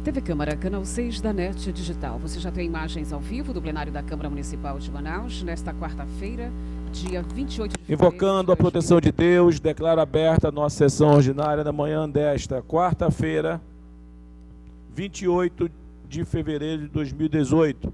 TV Câmara, canal 6 da NET Digital. Você já tem imagens ao vivo do plenário da Câmara Municipal de Manaus, nesta quarta-feira, dia 28 de fevereiro. Invocando a proteção de Deus, declaro aberta a nossa sessão ordinária na manhã desta quarta-feira, 28 de fevereiro de 2018.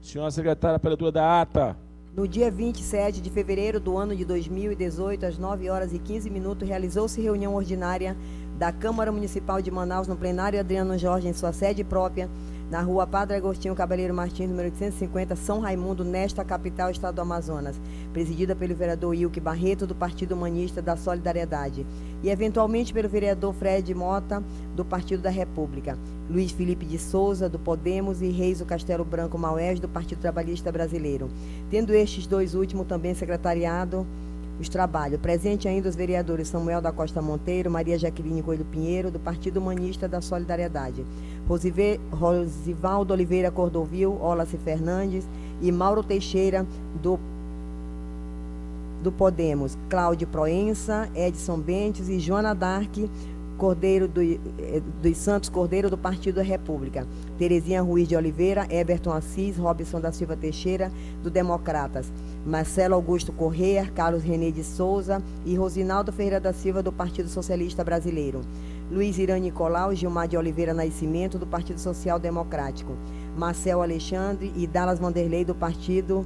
Senhora secretária, para a leitura da ata. No dia 27 de fevereiro do ano de 2018, às 9 horas e 15 minutos, realizou-se reunião ordinária da Câmara Municipal de Manaus, no plenário Adriano Jorge, em sua sede própria, na rua Padre Agostinho Cabaleiro Martins, número 850, São Raimundo, nesta capital, estado do Amazonas, presidida pelo vereador Ilke Barreto, do Partido Humanista da Solidariedade, e eventualmente pelo vereador Fred Mota, do Partido da República, Luiz Felipe de Souza, do Podemos, e Reis do Castelo Branco Maués, do Partido Trabalhista Brasileiro, tendo estes dois últimos também secretariado os trabalhos. Presente ainda os vereadores Samuel da Costa Monteiro, Maria Jaqueline Coelho Pinheiro, do Partido Humanista da Solidariedade, Rosivaldo Oliveira Cordovil, Olace Fernandes e Mauro Teixeira, do Podemos, Cláudio Proença, Edson Bentes e Joana Dark Cordeiro dos Santos Cordeiro, do Partido da República, Terezinha Ruiz de Oliveira, Everton Assis, Robson da Silva Teixeira, do Democratas, Marcelo Augusto Corrêa, Carlos René de Souza e Rosinaldo Ferreira da Silva, do Partido Socialista Brasileiro, Luiz Irã Nicolau, Gilmar de Oliveira Nascimento, do Partido Social Democrático, Marcel Alexandre e Dallas Vanderlei, do Partido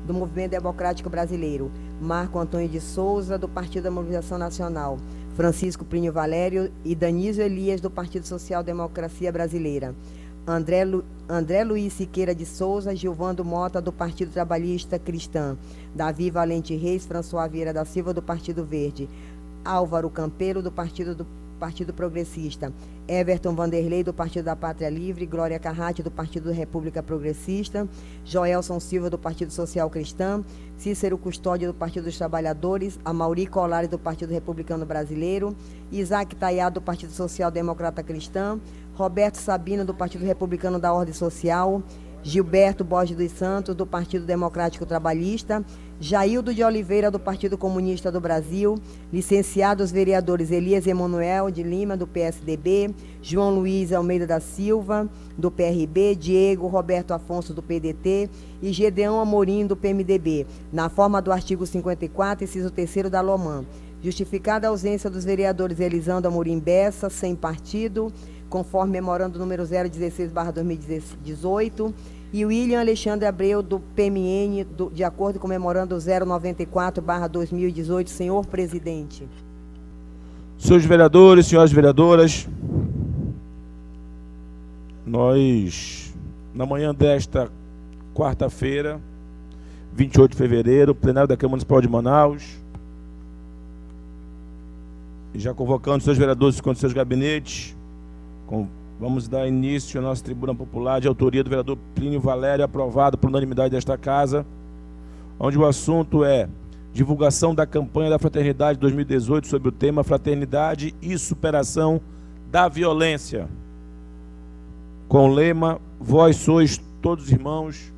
do Movimento Democrático Brasileiro, Marco Antônio de Souza, do Partido da Mobilização Nacional, Francisco Plínio Valério e Danísio Elias, do Partido Social Democracia Brasileira, André Luiz Siqueira de Souza, Gilvando Mota, do Partido Trabalhista Cristã, Davi Valente Reis, François Vieira da Silva, do Partido Verde, Álvaro Campelo, do Partido Progressista, Everton Vanderlei, do Partido da Pátria Livre, Glória Carrati, do Partido da República Progressista, Joelson Silva, do Partido Social Cristã, Cícero Custódio, do Partido dos Trabalhadores, Amauri Colares, do Partido Republicano Brasileiro, Isaac Tayado, do Partido Social Democrata Cristã, Roberto Sabino, do Partido Republicano da Ordem Social, Gilberto Borges dos Santos, do Partido Democrático Trabalhista, Jaildo de Oliveira, do Partido Comunista do Brasil, licenciados vereadores Elias Emanuel de Lima, do PSDB, João Luiz Almeida da Silva, do PRB, Diego Roberto Afonso, do PDT e Gedeão Amorim, do PMDB, na forma do artigo 54, inciso 3º da LOMAN. Justificada a ausência dos vereadores Elisandro Amorim Bessa, sem partido, conforme memorando número 016/2018, e William Alexandre Abreu, do PMN, de acordo com o memorando 094/2018, senhor presidente. Senhores vereadores, senhoras vereadoras, nós, na manhã desta quarta-feira, 28 de fevereiro, plenário da Câmara Municipal de Manaus, já convocando os seus vereadores com seus gabinetes, vamos dar início à nossa tribuna popular de autoria do vereador Plínio Valério, aprovado por unanimidade desta casa, onde o assunto é divulgação da campanha da Fraternidade 2018 sobre o tema Fraternidade e Superação da Violência, com o lema Vós sois todos irmãos.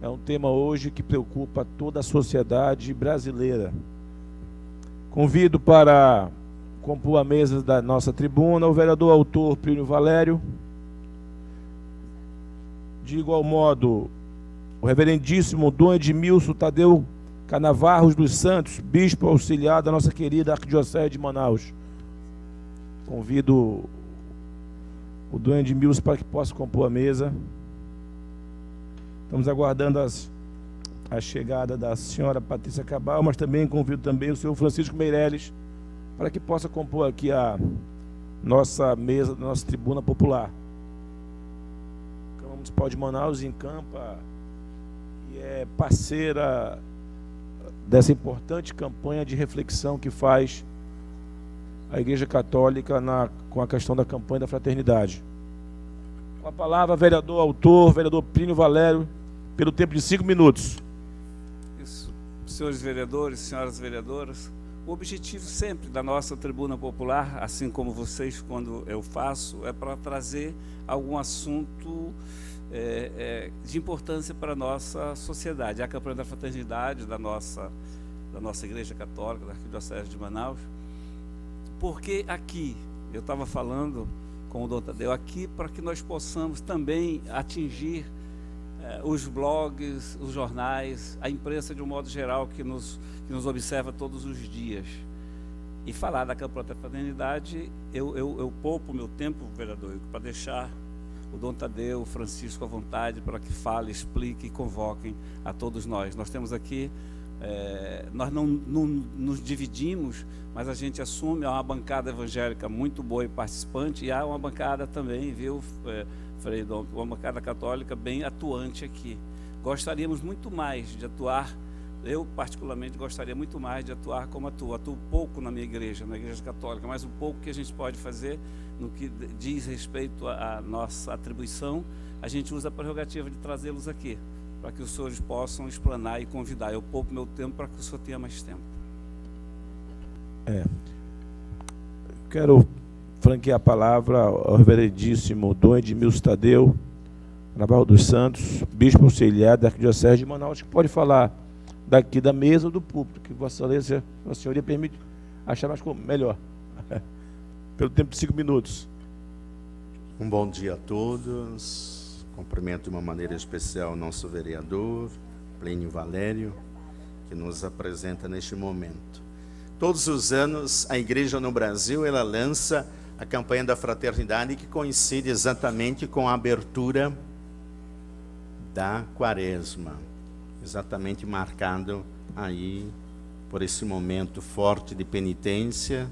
É um tema hoje que preocupa toda a sociedade brasileira. Convido para compor a mesa da nossa tribuna o vereador autor Plínio Valério. De igual modo, o reverendíssimo Dom Edmilson Tadeu Canavarros dos Santos, bispo auxiliar da nossa querida Arquidiocese de Manaus. Convido o Dom Edmilson para que possa compor a mesa. Estamos aguardando a chegada da senhora Patrícia Cabal, mas também convido também o senhor Francisco Meireles para que possa compor aqui a nossa mesa, nossa tribuna popular. A Câmara Municipal de Manaus encampa e é parceira dessa importante campanha de reflexão que faz a Igreja Católica com a questão da campanha da fraternidade. Com a palavra, vereador autor, vereador Plínio Valério, pelo tempo de 5 minutos. Isso, senhores vereadores, senhoras vereadoras, o objetivo sempre da nossa tribuna popular, assim como vocês, quando eu faço, é para trazer algum assunto de importância para a nossa sociedade. A campanha da fraternidade da nossa Igreja Católica, da Arquidiocese de Manaus, porque aqui, eu estava falando com o Dom Tadeu aqui, para que nós possamos também atingir os blogs, os jornais, a imprensa de um modo geral que nos observa todos os dias. E falar da Câmara da Fraternidade, eu poupo meu tempo, vereador, para deixar o Dom Tadeu, o Francisco à vontade, para que fale, explique e convoquem a todos nós. Nós temos aqui, nós não nos dividimos, mas a gente assume, há uma bancada evangélica muito boa e participante, e há uma bancada também, viu, Frei Dom, uma bancada católica bem atuante aqui. Gostaríamos muito mais de atuar, eu particularmente gostaria muito mais de atuar como atuo. Atuo pouco na minha igreja, na igreja católica, mas o pouco que a gente pode fazer no que diz respeito à nossa atribuição, a gente usa a prerrogativa de trazê-los aqui, para que os senhores possam explanar e convidar. Eu poupo meu tempo para que o senhor tenha mais tempo. Quero franquear a palavra ao reverendíssimo Dom Edmilson Tadeu, Navarro dos Santos, bispo auxiliar da Arquidiocese de Manaus, que pode falar daqui da mesa ou do púlpito, que Vossa Excelência, a senhoria permite achar mais melhor. Pelo tempo de 5 minutos. Um bom dia a todos. Cumprimento de uma maneira especial o nosso vereador, Plínio Valério, que nos apresenta neste momento. Todos os anos, a igreja no Brasil, ela lança a campanha da fraternidade, que coincide exatamente com a abertura da Quaresma, exatamente marcado aí por esse momento forte de penitência,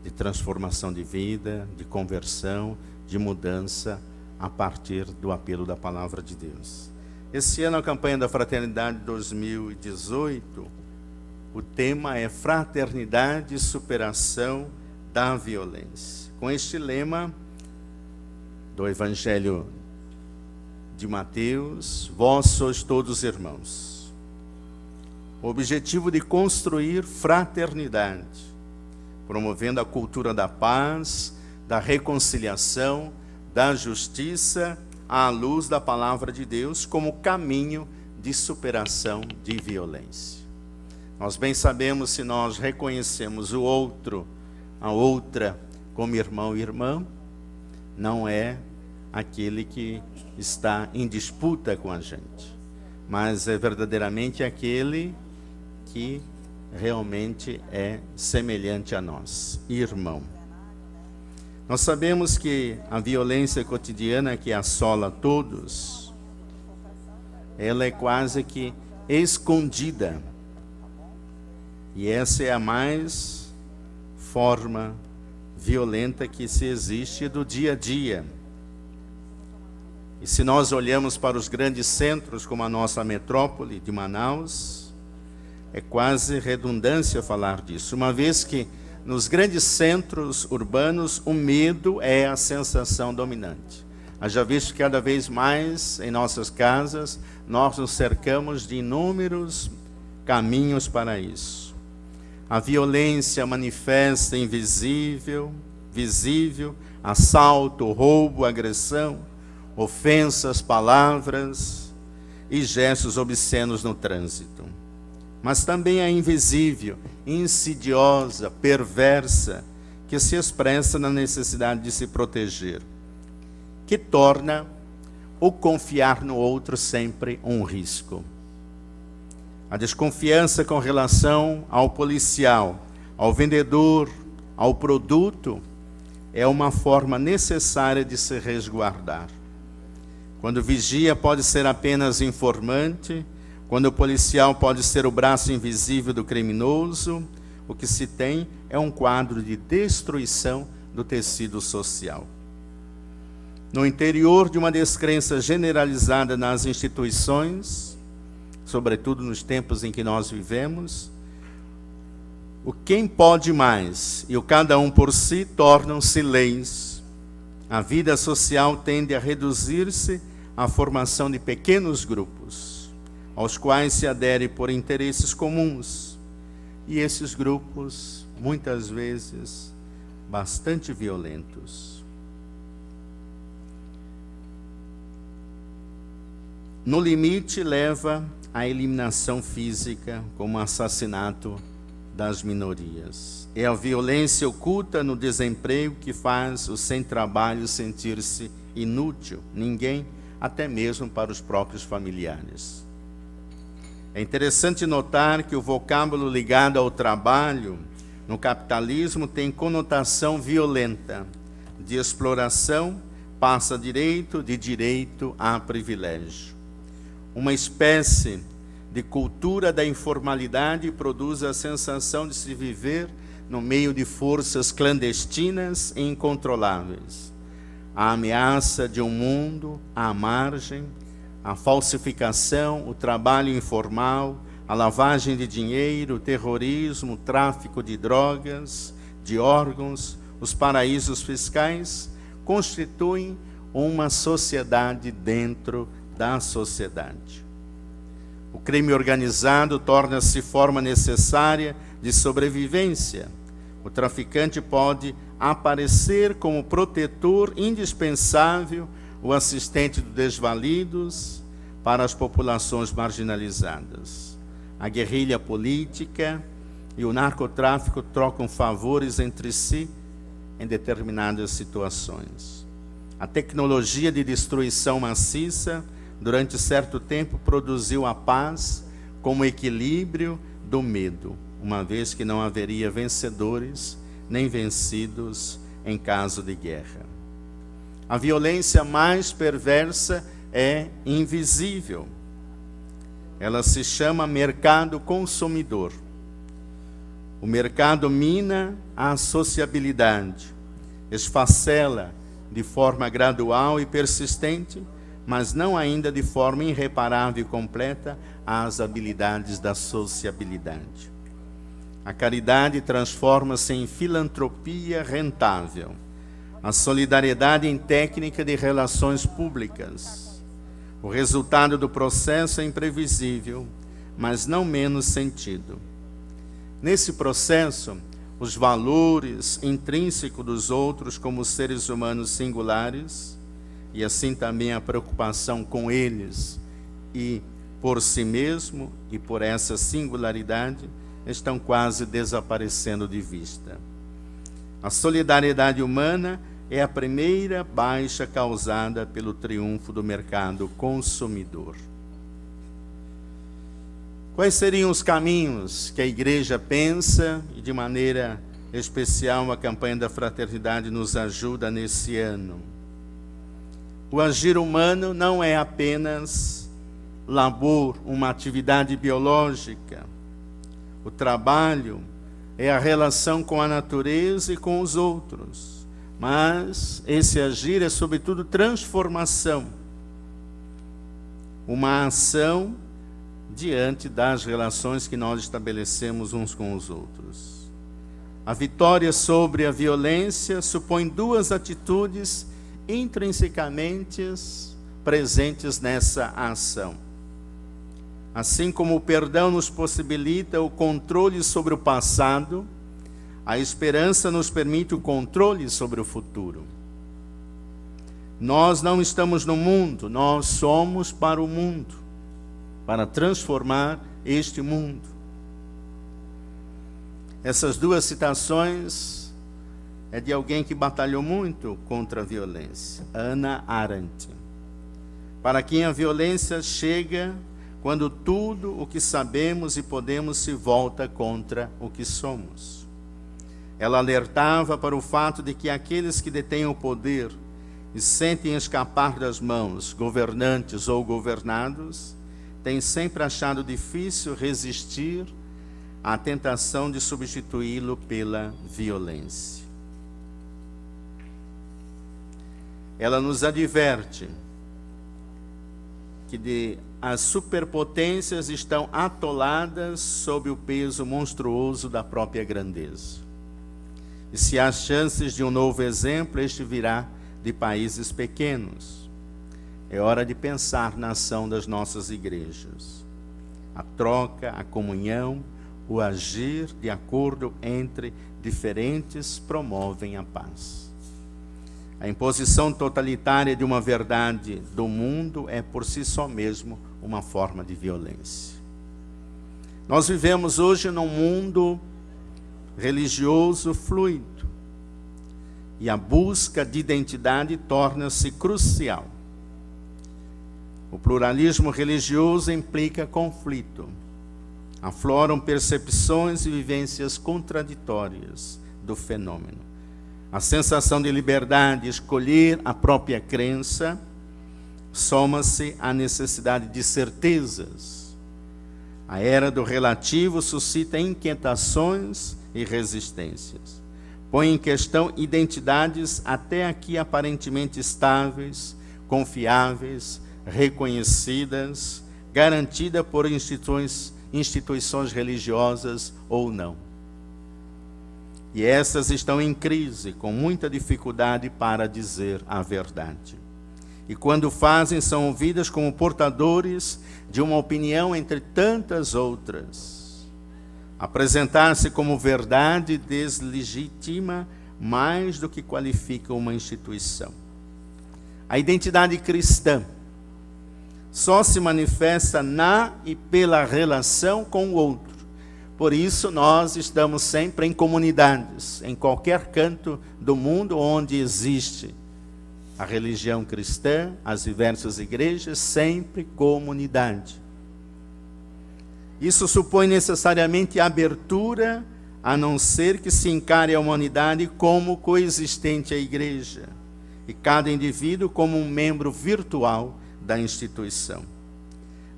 de transformação de vida, de conversão, de mudança a partir do apelo da palavra de Deus. Esse ano, a campanha da Fraternidade 2018, o tema é Fraternidade e Superação da Violência. Com este lema do Evangelho de Mateus, vós sois todos irmãos. O objetivo de construir fraternidade, promovendo a cultura da paz, da reconciliação, da justiça, à luz da palavra de Deus, como caminho de superação de violência. Nós bem sabemos, se nós reconhecemos o outro, a outra, como irmão e irmã, não é aquele que está em disputa com a gente, mas é verdadeiramente aquele que realmente é semelhante a nós, irmão. Nós sabemos que a violência cotidiana que assola todos, ela é quase que escondida. E essa é a mais forma violenta que se existe do dia a dia. E se nós olhamos para os grandes centros, como a nossa metrópole de Manaus, é quase redundância falar disso, uma vez que nos grandes centros urbanos o medo é a sensação dominante. Haja visto que cada vez mais em nossas casas nós nos cercamos de inúmeros caminhos para isso. A violência manifesta invisível, visível, assalto, roubo, agressão, ofensas, palavras e gestos obscenos no trânsito. Mas também a invisível, insidiosa, perversa, que se expressa na necessidade de se proteger, que torna o confiar no outro sempre um risco. A desconfiança com relação ao policial, ao vendedor, ao produto, é uma forma necessária de se resguardar. Quando o vigia pode ser apenas informante, quando o policial pode ser o braço invisível do criminoso, o que se tem é um quadro de destruição do tecido social. No interior de uma descrença generalizada nas instituições, sobretudo nos tempos em que nós vivemos, o quem pode mais e o cada um por si tornam-se leis. A vida social tende a reduzir-se à formação de pequenos grupos, aos quais se adere por interesses comuns, e esses grupos, muitas vezes, bastante violentos. No limite, leva à eliminação física, como assassinato das minorias. É a violência oculta no desemprego que faz o sem-trabalho sentir-se inútil, ninguém, até mesmo para os próprios familiares. É interessante notar que o vocábulo ligado ao trabalho no capitalismo tem conotação violenta, de exploração passa de direito a privilégio. Uma espécie de cultura da informalidade produz a sensação de se viver no meio de forças clandestinas e incontroláveis. A ameaça de um mundo à margem, a falsificação, o trabalho informal, a lavagem de dinheiro, o terrorismo, o tráfico de drogas, de órgãos, os paraísos fiscais, constituem uma sociedade dentro da sociedade. O crime organizado torna-se forma necessária de sobrevivência. O traficante pode aparecer como protetor indispensável, o assistente dos desvalidos para as populações marginalizadas. A guerrilha política e o narcotráfico trocam favores entre si em determinadas situações. A tecnologia de destruição maciça, durante certo tempo, produziu a paz como equilíbrio do medo, uma vez que não haveria vencedores nem vencidos em caso de guerra. A violência mais perversa é invisível. Ela se chama mercado consumidor. O mercado mina a sociabilidade, esfacela de forma gradual e persistente, mas não ainda de forma irreparável e completa, as habilidades da sociabilidade. A caridade transforma-se em filantropia rentável. A solidariedade em técnica de relações públicas. O resultado do processo é imprevisível, mas não menos sentido. Nesse processo, os valores intrínsecos dos outros como seres humanos singulares, e assim também a preocupação com eles e por si mesmo e por essa singularidade, estão quase desaparecendo de vista. A solidariedade humana é a primeira baixa causada pelo triunfo do mercado consumidor. Quais seriam os caminhos que a igreja pensa e de maneira especial a campanha da fraternidade nos ajuda nesse ano? O agir humano não é apenas labor, uma atividade biológica. O trabalho é a relação com a natureza e com os outros. Mas esse agir é, sobretudo, transformação. Uma ação diante das relações que nós estabelecemos uns com os outros. A vitória sobre a violência supõe duas atitudes intrinsecamente presentes nessa ação. Assim como o perdão nos possibilita o controle sobre o passado, a esperança nos permite o controle sobre o futuro. Nós não estamos no mundo, nós somos para o mundo, para transformar este mundo. Essas duas citações é de alguém que batalhou muito contra a violência, Hannah Arendt. Para quem a violência chega quando tudo o que sabemos e podemos se volta contra o que somos. Ela alertava para o fato de que aqueles que detêm o poder e sentem escapar das mãos, governantes ou governados, têm sempre achado difícil resistir à tentação de substituí-lo pela violência. Ela nos adverte que as superpotências estão atoladas sob o peso monstruoso da própria grandeza. E se há chances de um novo exemplo, este virá de países pequenos. É hora de pensar na ação das nossas igrejas. A troca, a comunhão, o agir de acordo entre diferentes promovem a paz. A imposição totalitária de uma verdade do mundo é por si só mesmo uma forma de violência. Nós vivemos hoje num mundo religioso fluido. E a busca de identidade torna-se crucial. O pluralismo religioso implica conflito. Afloram percepções e vivências contraditórias do fenômeno. A sensação de liberdade, escolher a própria crença, soma-se à necessidade de certezas. A era do relativo suscita inquietações e resistências. Põe em questão identidades até aqui aparentemente estáveis, confiáveis, reconhecidas, garantidas por instituições religiosas ou não. E essas estão em crise, com muita dificuldade para dizer a verdade. E quando fazem, são ouvidas como portadores de uma opinião entre tantas outras. Apresentar-se como verdade deslegitima mais do que qualifica uma instituição. A identidade cristã só se manifesta na e pela relação com o outro. Por isso, nós estamos sempre em comunidades, em qualquer canto do mundo onde existe a religião cristã, as diversas igrejas, sempre comunidade. Isso supõe necessariamente abertura, a não ser que se encare a humanidade como coexistente à igreja, e cada indivíduo como um membro virtual da instituição.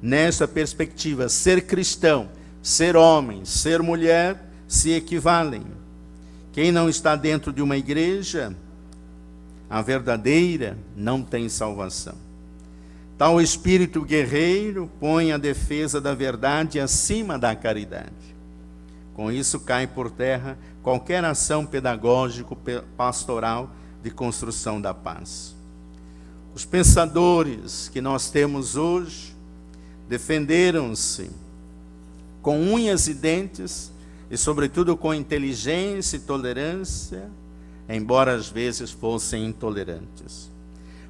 Nessa perspectiva, ser cristão, ser homem, ser mulher, se equivalem. Quem não está dentro de uma igreja, a verdadeira, não tem salvação. Tal espírito guerreiro põe a defesa da verdade acima da caridade. Com isso cai por terra qualquer ação pedagógico-pastoral de construção da paz. Os pensadores que nós temos hoje defenderam-se com unhas e dentes e, sobretudo, com inteligência e tolerância, embora às vezes fossem intolerantes.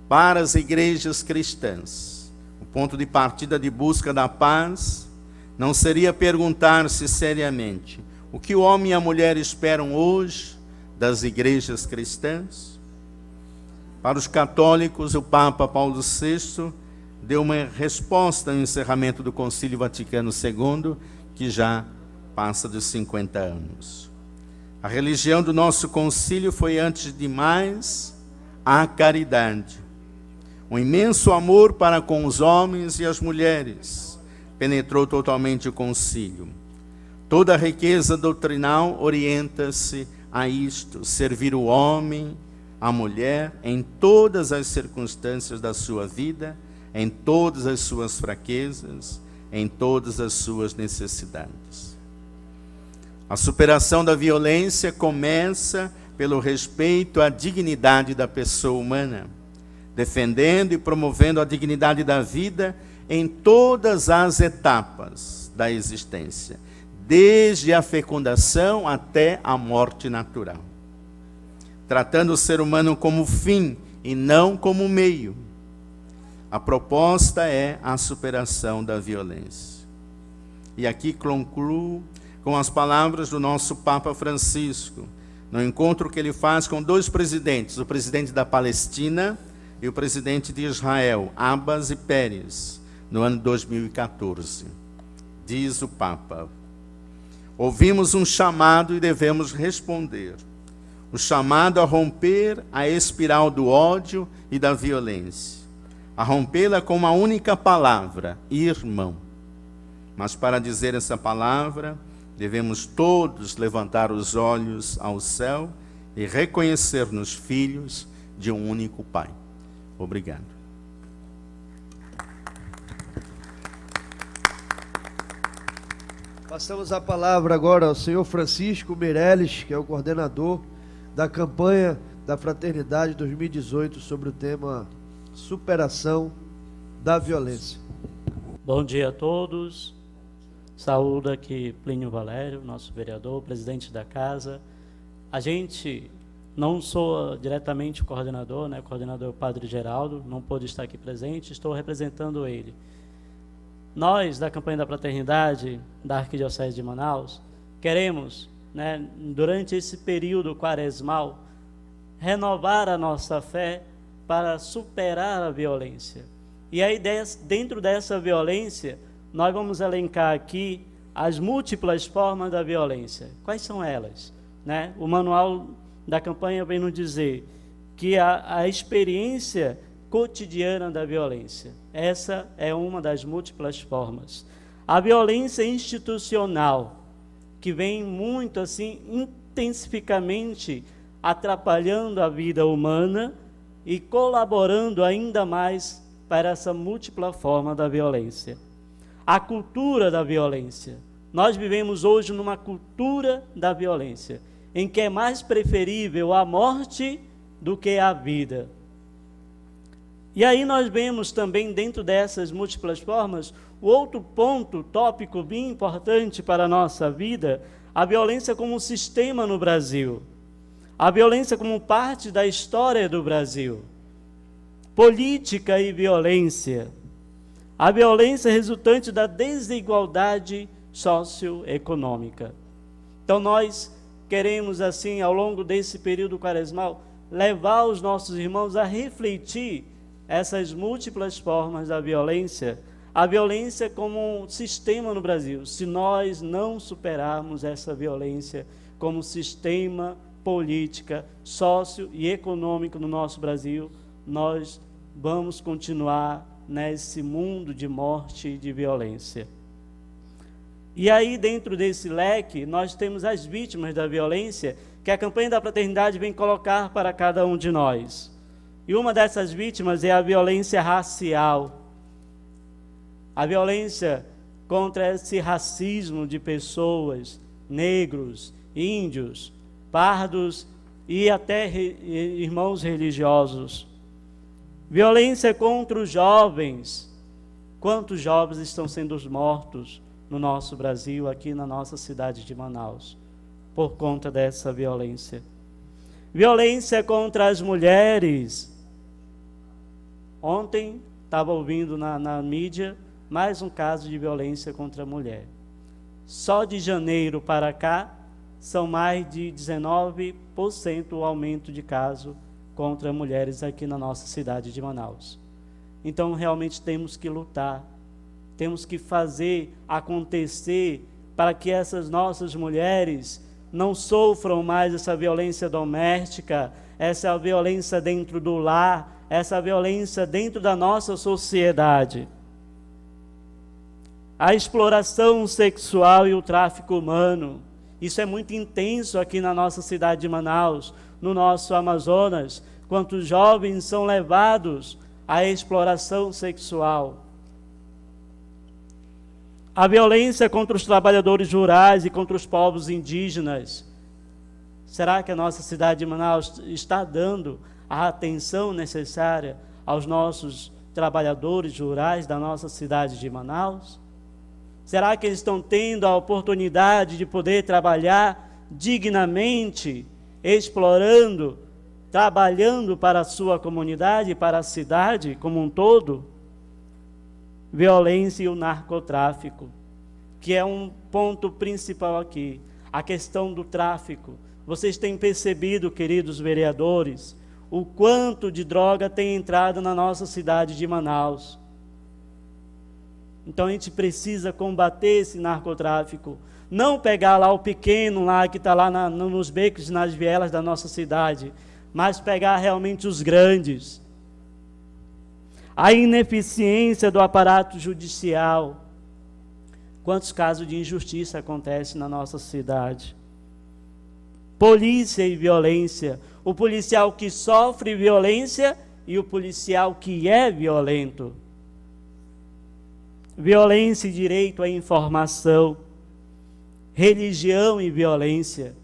Para as igrejas cristãs, o ponto de partida de busca da paz não seria perguntar-se seriamente o que o homem e a mulher esperam hoje das igrejas cristãs. Para os católicos, o Papa Paulo VI deu uma resposta no encerramento do Concílio Vaticano II, que já passa dos 50 anos. A religião do nosso concílio foi, antes de mais, a caridade. Um imenso amor para com os homens e as mulheres penetrou totalmente o concílio. Toda a riqueza doutrinal orienta-se a isto: servir o homem, a mulher, em todas as circunstâncias da sua vida, em todas as suas fraquezas, em todas as suas necessidades. A superação da violência começa pelo respeito à dignidade da pessoa humana, defendendo e promovendo a dignidade da vida em todas as etapas da existência, desde a fecundação até a morte natural. Tratando o ser humano como fim e não como meio. A proposta é a superação da violência. E aqui concluo com as palavras do nosso Papa Francisco, no encontro que ele faz com dois presidentes, o presidente da Palestina e o presidente de Israel, Abbas e Pérez, no ano 2014. Diz o Papa: ouvimos um chamado e devemos responder. O chamado a romper a espiral do ódio e da violência. A rompê-la com uma única palavra: irmão. Mas para dizer essa palavra, devemos todos levantar os olhos ao céu e reconhecer-nos filhos de um único Pai. Obrigado. Passamos a palavra agora ao senhor Francisco Meirelles, que é o coordenador da campanha da Fraternidade 2018 sobre o tema superação da violência. Bom dia a todos. Saúdo aqui Plínio Valério, nosso vereador, presidente da casa. A gente não sou diretamente o coordenador, né? O coordenador é o Padre Geraldo, não pôde estar aqui presente, estou representando ele. Nós, da campanha da Fraternidade da Arquidiocese de Manaus, queremos né, durante esse período quaresmal, renovar a nossa fé para superar a violência. E aí, dentro dessa violência, nós vamos elencar aqui as múltiplas formas da violência. Quais são elas? Né? O manual da campanha vem nos dizer que a experiência cotidiana da violência. Essa é uma das múltiplas formas. A violência institucional, que vem muito assim, intensificamente atrapalhando a vida humana e colaborando ainda mais para essa múltipla forma da violência. A cultura da violência. Nós vivemos hoje numa cultura da violência, em que é mais preferível a morte do que a vida. E aí nós vemos também, dentro dessas múltiplas formas, o outro ponto, tópico bem importante para a nossa vida, a violência como sistema no Brasil. A violência como parte da história do Brasil. Política e violência. A violência resultante da desigualdade socioeconômica. Então nós queremos, assim, ao longo desse período quaresmal, levar os nossos irmãos a refletir essas múltiplas formas da violência, a violência como um sistema no Brasil. Se nós não superarmos essa violência como sistema política, sócio e econômico no nosso Brasil, nós vamos continuar nesse mundo de morte e de violência. E aí, dentro desse leque, nós temos as vítimas da violência, que a campanha da fraternidade vem colocar para cada um de nós. E uma dessas vítimas é a violência racial. A violência contra esse racismo de pessoas, negros, índios, pardos e até irmãos religiosos. Violência contra os jovens. Quantos jovens estão sendo mortos no nosso Brasil, aqui na nossa cidade de Manaus, por conta dessa violência? Violência contra as mulheres. Ontem estava ouvindo na mídia mais um caso de violência contra a mulher. Só de janeiro para cá, são mais de 19% o aumento de casos contra mulheres aqui na nossa cidade de Manaus. Então, realmente temos que lutar, temos que fazer acontecer para que essas nossas mulheres não sofram mais essa violência doméstica, essa violência dentro do lar, essa violência dentro da nossa sociedade. A exploração sexual e o tráfico humano, isso é muito intenso aqui na nossa cidade de Manaus, no nosso Amazonas, quantos jovens são levados à exploração sexual. A violência contra os trabalhadores rurais e contra os povos indígenas. Será que a nossa cidade de Manaus está dando a atenção necessária aos nossos trabalhadores rurais da nossa cidade de Manaus? Será que eles estão tendo a oportunidade de poder trabalhar dignamente, explorando, trabalhando para a sua comunidade, para a cidade como um todo? Violência e o narcotráfico, que é um ponto principal aqui, a questão do tráfico. Vocês têm percebido, queridos vereadores, o quanto de droga tem entrado na nossa cidade de Manaus. Então a gente precisa combater esse narcotráfico, não pegar lá o pequeno lá que está lá nos becos e nas vielas da nossa cidade, mas pegar realmente os grandes. A ineficiência do aparato judicial. Quantos casos de injustiça acontecem na nossa cidade? Polícia e violência. O policial que sofre violência e o policial que é violento. Violência e direito à informação. Religião e violência.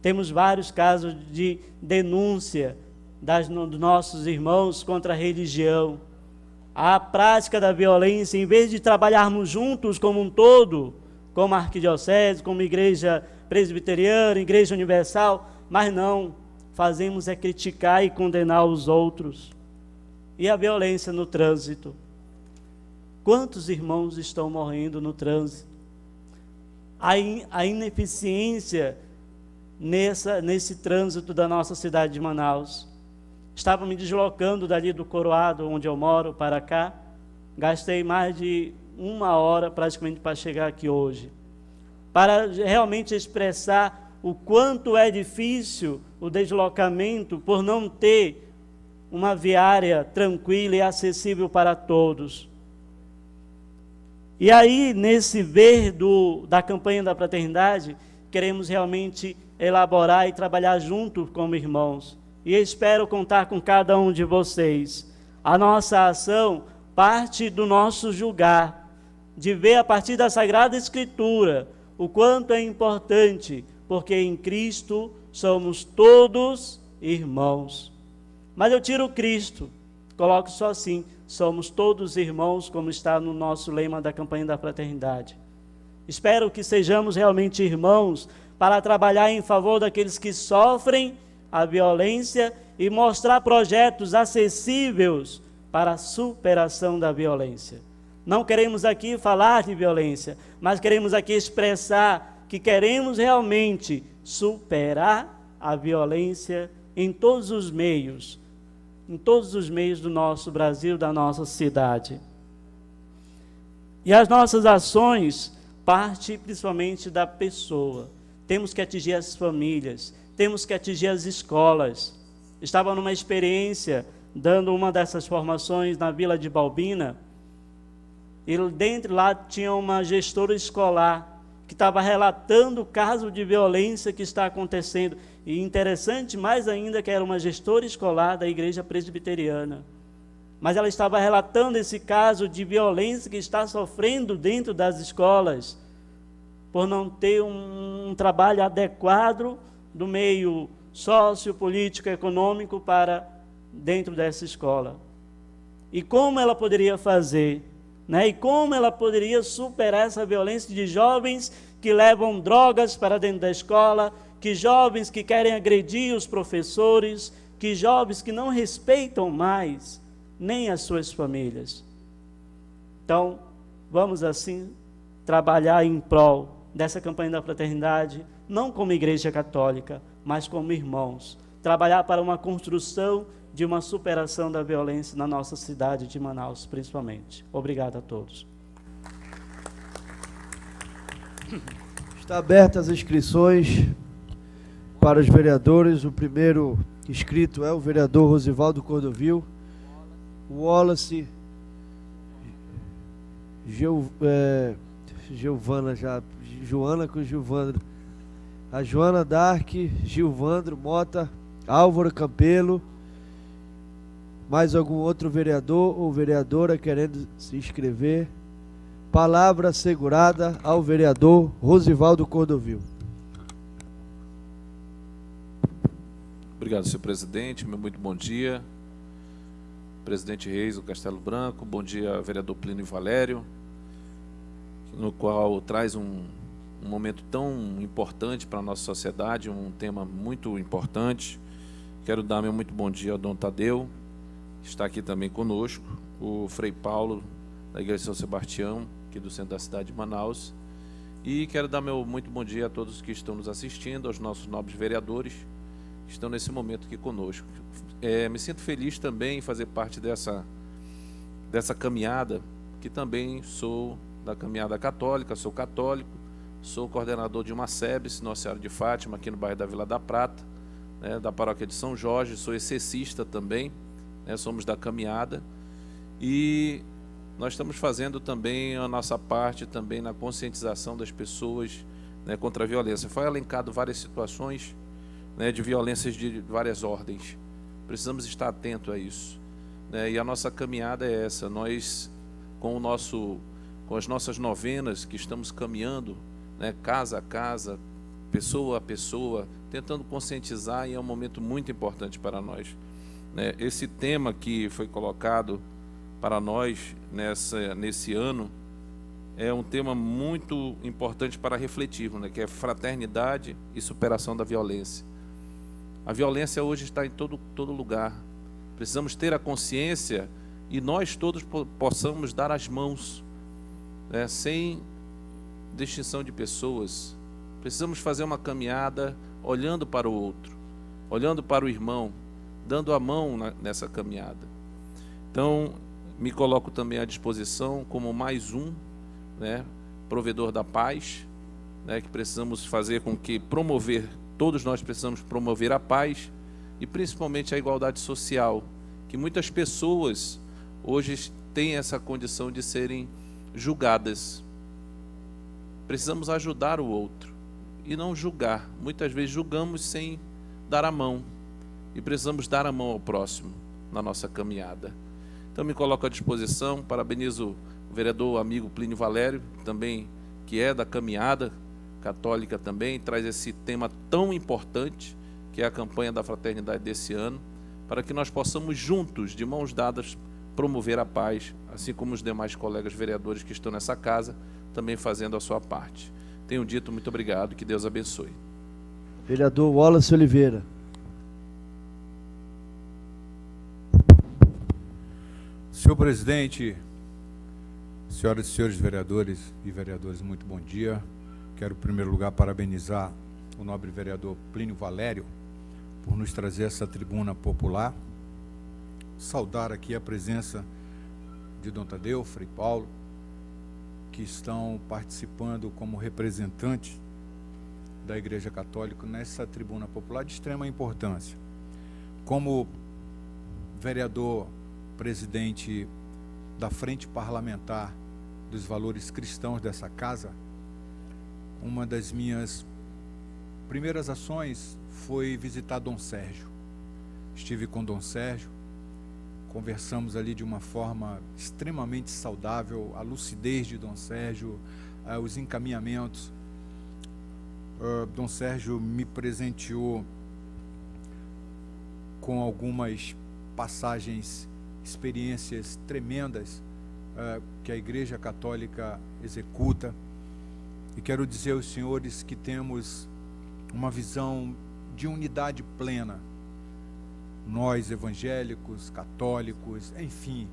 Temos vários casos de denúncia dos nossos irmãos contra a religião. A prática da violência, em vez de trabalharmos juntos como um todo, como arquidiocese, como igreja presbiteriana, igreja universal, mas não, fazemos é criticar e condenar os outros. E a violência no trânsito. Quantos irmãos estão morrendo no trânsito? A ineficiência nesse trânsito da nossa cidade de Manaus. Estava me deslocando dali do Coroado, onde eu moro, para cá. Gastei mais de 1 hora praticamente para chegar aqui hoje, para realmente expressar o quanto é difícil o deslocamento por não ter uma viária tranquila e acessível para todos. E aí, nesse ver da campanha da fraternidade, queremos realmente elaborar e trabalhar junto como irmãos. E espero contar com cada um de vocês. A nossa ação parte do nosso julgar, de ver a partir da Sagrada Escritura o quanto é importante, porque em Cristo somos todos irmãos. Mas eu tiro Cristo, coloco só assim, somos todos irmãos, como está no nosso lema da campanha da fraternidade. Espero que sejamos realmente irmãos para trabalhar em favor daqueles que sofrem a violência e mostrar projetos acessíveis para a superação da violência. Não queremos aqui falar de violência, mas queremos aqui expressar que queremos realmente superar a violência em todos os meios do nosso Brasil, da nossa cidade. E as nossas ações partem principalmente da pessoa. Temos que atingir as famílias, temos que atingir as escolas. Estava numa experiência, dando uma dessas formações na Vila de Balbina, e dentro lá tinha uma gestora escolar que estava relatando o caso de violência que está acontecendo. E interessante mais ainda que era uma gestora escolar da Igreja Presbiteriana. Mas ela estava relatando esse caso de violência que está sofrendo dentro das escolas, por não ter um trabalho adequado do meio sociopolítico, econômico para dentro dessa escola. E como ela poderia fazer, né? E como ela poderia superar essa violência de jovens que levam drogas para dentro da escola, que jovens que querem agredir os professores, que jovens que não respeitam mais nem as suas famílias. Então, vamos assim trabalhar em prol dessa campanha da fraternidade, não como Igreja Católica, mas como irmãos. Trabalhar para uma construção de uma superação da violência na nossa cidade de Manaus, principalmente. Obrigado a todos. Está abertas as inscrições para os vereadores. O primeiro inscrito é o vereador Rosivaldo Cordovil, o Wallace, Joana com Gilvandro, a Joana Dark, Gilvandro Mota, Álvaro Campelo. Mais algum outro vereador ou vereadora querendo se inscrever? Palavra assegurada ao vereador Rosivaldo Cordovil. Obrigado, senhor presidente. Muito bom dia. Presidente Reis do Castelo Branco. Bom dia, vereador Plínio Valério, no qual traz um momento tão importante para a nossa sociedade, um tema muito importante. Quero dar meu muito bom dia ao Dom Tadeu, que está aqui também conosco, o Frei Paulo, da Igreja São Sebastião, aqui do centro da cidade de Manaus. E quero dar meu muito bom dia a todos que estão nos assistindo, aos nossos nobres vereadores que estão nesse momento aqui conosco. Me sinto feliz também em fazer parte dessa caminhada, que também sou da caminhada católica, sou católico, sou coordenador de uma SEBS, Nossa Senhora de Fátima, aqui no bairro da Vila da Prata, né, da paróquia de São Jorge, sou excessista também, né, somos da caminhada, e nós estamos fazendo também a nossa parte também na conscientização das pessoas, né, contra a violência. Foi elencado várias situações, né, de violências de várias ordens. Precisamos estar atentos a isso, né, e a nossa caminhada é essa. Nós, com as nossas novenas que estamos caminhando, né, casa a casa, pessoa a pessoa, tentando conscientizar, e é um momento muito importante para nós, né. Esse tema que foi colocado para nós nesse ano é um tema muito importante para refletirmos, né, que é fraternidade e superação da violência. A violência hoje está em todo lugar. Precisamos ter a consciência e nós todos possamos dar as mãos, sem distinção de pessoas. Precisamos fazer uma caminhada olhando para o outro, olhando para o irmão, dando a mão nessa caminhada. Então, me coloco também à disposição como mais um, né, provedor da paz, né, que precisamos fazer com que todos nós precisamos promover a paz e principalmente a igualdade social, que muitas pessoas hoje têm essa condição de serem julgadas. Precisamos ajudar o outro e não julgar. Muitas vezes julgamos sem dar a mão e precisamos dar a mão ao próximo na nossa caminhada. Então me coloco à disposição, parabenizo o vereador amigo Plínio Valério, também que é da caminhada católica também, traz esse tema tão importante, que é a campanha da fraternidade desse ano, para que nós possamos juntos, de mãos dadas, promover a paz, assim como os demais colegas vereadores que estão nessa casa, também fazendo a sua parte. Tenho dito, muito obrigado, que Deus abençoe. Vereador Wallace Oliveira. Senhor presidente, senhoras e senhores vereadores e vereadoras, muito bom dia. Quero, em primeiro lugar, parabenizar o nobre vereador Plínio Valério por nos trazer essa tribuna popular. Saudar aqui a presença de Dom Tadeu, Frei Paulo, que estão participando como representantes da Igreja Católica nessa tribuna popular de extrema importância. Como vereador presidente da Frente Parlamentar dos Valores Cristãos dessa casa, uma das minhas primeiras ações foi visitar Dom Sérgio. Estive com Dom Sérgio, conversamos ali de uma forma extremamente saudável, a lucidez de Dom Sérgio, os encaminhamentos. Dom Sérgio me presenteou com algumas passagens, experiências tremendas que a Igreja Católica executa. E quero dizer aos senhores que temos uma visão de unidade plena. Nós, evangélicos, católicos, enfim,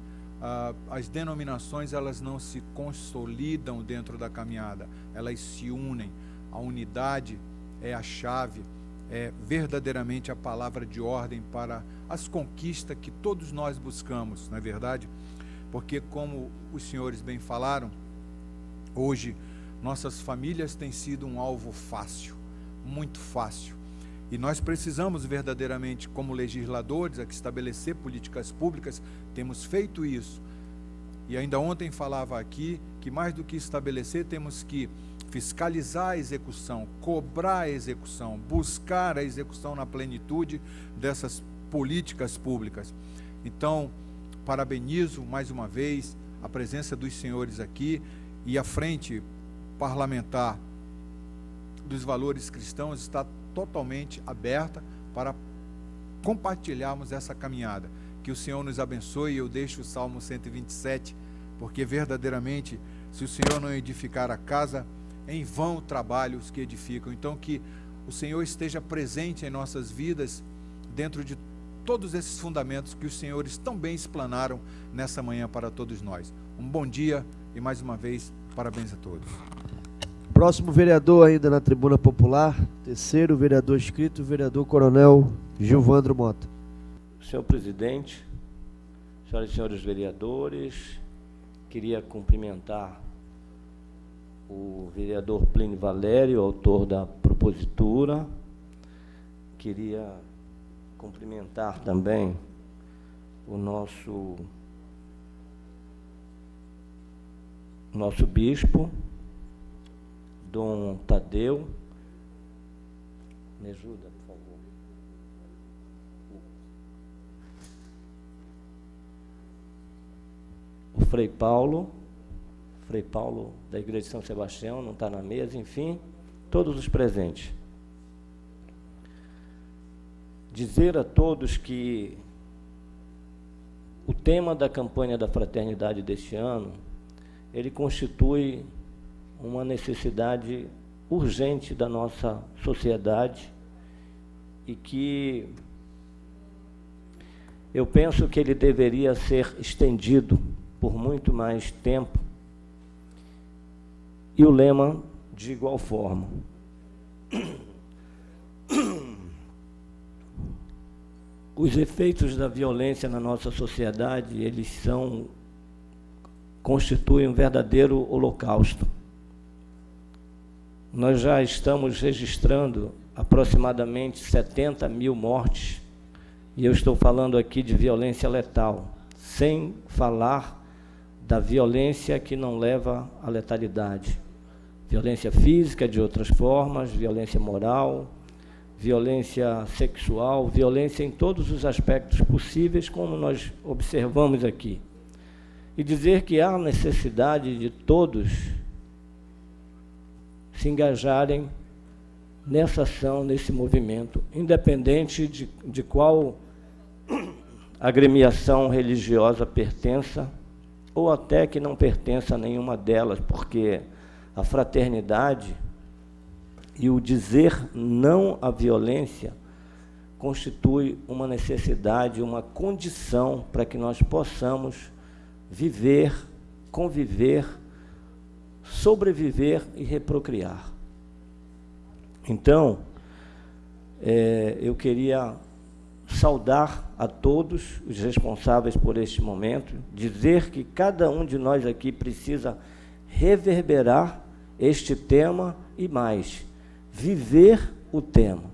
as denominações, elas não se consolidam dentro da caminhada, elas se unem. A unidade é a chave, é verdadeiramente a palavra de ordem para as conquistas que todos nós buscamos, não é verdade? Porque, como os senhores bem falaram, hoje nossas famílias têm sido um alvo fácil, muito fácil. E nós precisamos verdadeiramente, como legisladores, aqui estabelecer políticas públicas. Temos feito isso. E ainda ontem falava aqui que, mais do que estabelecer, temos que fiscalizar a execução, cobrar a execução, buscar a execução na plenitude dessas políticas públicas. Então, parabenizo mais uma vez a presença dos senhores aqui e a Frente Parlamentar dos Valores Cristãos está totalmente aberta para compartilharmos essa caminhada. Que o Senhor nos abençoe. Eu deixo o Salmo 127, porque verdadeiramente, se o Senhor não edificar a casa, em vão trabalham os que edificam. Então, que o Senhor esteja presente em nossas vidas, dentro de todos esses fundamentos que os senhores tão bem explanaram nessa manhã para todos nós. Um bom dia e, mais uma vez, parabéns a todos. Próximo vereador ainda na tribuna popular, terceiro vereador inscrito, vereador Coronel Gilvandro Mota. Senhor presidente, senhoras e senhores vereadores, queria cumprimentar o vereador Plínio Valério, autor da propositura. Queria cumprimentar também o nosso bispo, Dom Tadeu. Me ajuda, por favor. O Frei Paulo da Igreja de São Sebastião, não está na mesa, enfim, todos os presentes. Dizer a todos que o tema da campanha da fraternidade deste ano, ele constitui uma necessidade urgente da nossa sociedade e que eu penso que ele deveria ser estendido por muito mais tempo, e o lema de igual forma. Os efeitos da violência na nossa sociedade, eles constituem um verdadeiro holocausto. Nós já estamos registrando aproximadamente 70 mil mortes, e eu estou falando aqui de violência letal, sem falar da violência que não leva à letalidade. Violência física de outras formas, violência moral, violência sexual, violência em todos os aspectos possíveis, como nós observamos aqui. E dizer que há necessidade de todos se engajarem nessa ação, nesse movimento, independente de qual agremiação religiosa pertença, ou até que não pertença a nenhuma delas, porque a fraternidade e o dizer não à violência constitui uma necessidade, uma condição para que nós possamos viver, conviver, sobreviver e reprocriar. Então, eu queria saudar a todos os responsáveis por este momento, dizer que cada um de nós aqui precisa reverberar este tema e mais, viver o tema.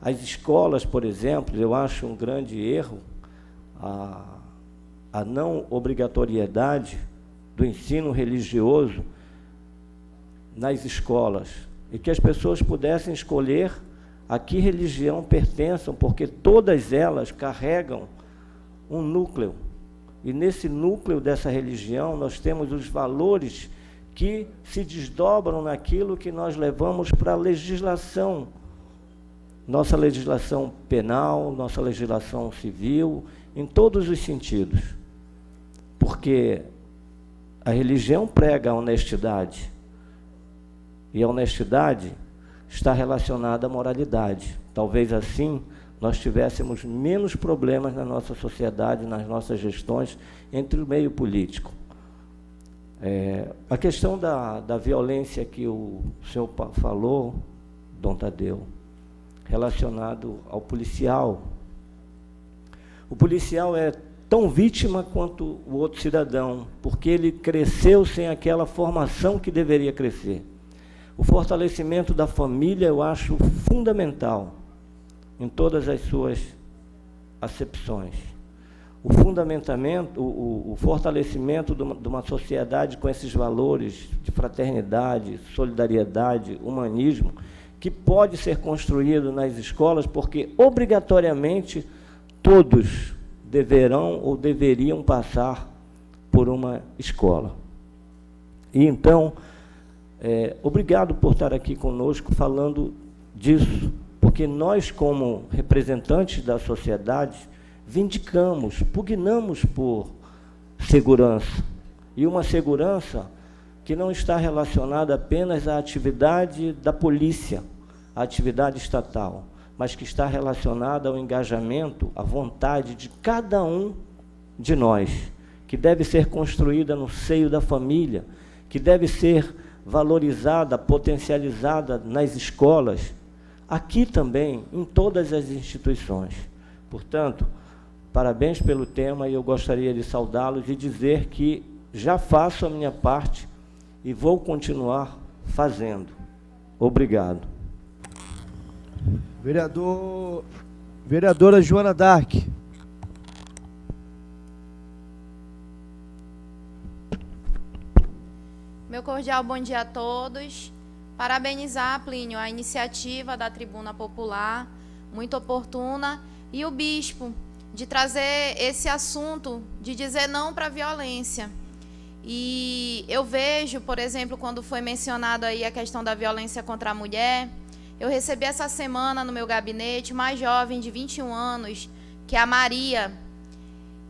As escolas, por exemplo, eu acho um grande erro a não obrigatoriedade do ensino religioso nas escolas, e que as pessoas pudessem escolher a que religião pertençam, porque todas elas carregam um núcleo, e nesse núcleo dessa religião nós temos os valores que se desdobram naquilo que nós levamos para a legislação, nossa legislação penal, nossa legislação civil, em todos os sentidos. Porque a religião prega a honestidade, e a honestidade está relacionada à moralidade. Talvez assim nós tivéssemos menos problemas na nossa sociedade, nas nossas gestões, entre o meio político. A questão da violência que o senhor falou, Dom Tadeu, relacionado ao policial. O policial é tão vítima quanto o outro cidadão, porque ele cresceu sem aquela formação que deveria crescer. O fortalecimento da família eu acho fundamental, em todas as suas acepções. O fortalecimento de uma sociedade com esses valores de fraternidade, solidariedade, humanismo, que pode ser construído nas escolas, porque obrigatoriamente todos deverão ou deveriam passar por uma escola. E então, obrigado por estar aqui conosco falando disso, porque nós, como representantes da sociedade, vindicamos, pugnamos por segurança, e uma segurança que não está relacionada apenas à atividade da polícia, à atividade estatal, mas que está relacionada ao engajamento, à vontade de cada um de nós, que deve ser construída no seio da família, que deve ser valorizada, potencializada nas escolas, aqui também, em todas as instituições. Portanto, parabéns pelo tema, e eu gostaria de saudá-los e dizer que já faço a minha parte e vou continuar fazendo. Obrigado. Vereadora Joana Dark. Meu cordial bom dia a todos. Parabenizar, Plínio, a iniciativa da Tribuna Popular, muito oportuna, e o bispo, de trazer esse assunto, de dizer não para a violência. E eu vejo, por exemplo, quando foi mencionado aí a questão da violência contra a mulher, eu recebi essa semana no meu gabinete uma jovem de 21 anos, que é a Maria,